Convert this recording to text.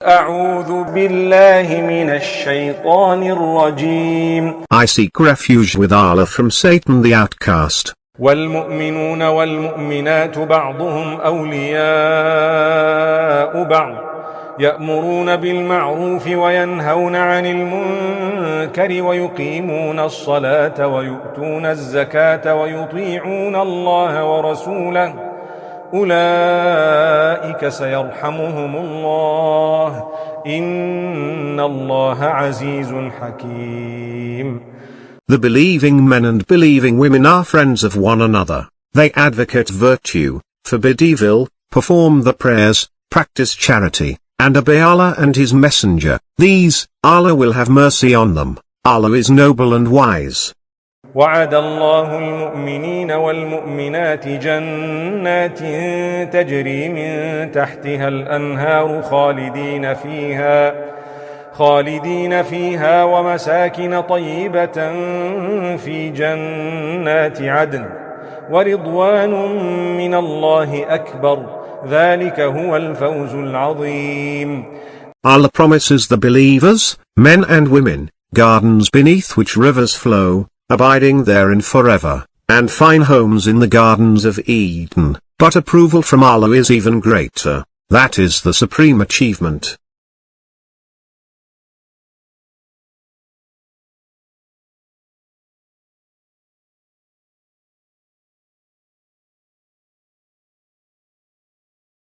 أعوذ بالله من الشيطان الرجيم. I seek refuge with Allah from Satan the outcast. والمؤمنون والمؤمنات بعضهم أولياء بعض يأمرون بالمعروف وينهون عن المنكر ويقيمون الصلاة ويؤتون الزكاة ويطيعون الله ورسوله أولئك سيرحمهم الله إن الله عزيز حكيم. The believing men and believing women are friends of one another. They advocate virtue, forbid evil, perform the prayers, practice charity, and obey Allah and His Messenger. These, Allah will have mercy on them. Allah is noble and wise. وعد الله المؤمنين والمؤمنات جنات تجري من تحتها الأنهار خالدين فيها ومساكن طيبة في جنات عدن ورضوان من الله أكبر ذلك هو الفوز العظيم. Allah promises the believers, men and women, gardens beneath which rivers flow, abiding therein forever, and fine homes in the gardens of Eden. But approval from Allah is even greater. That is the supreme achievement.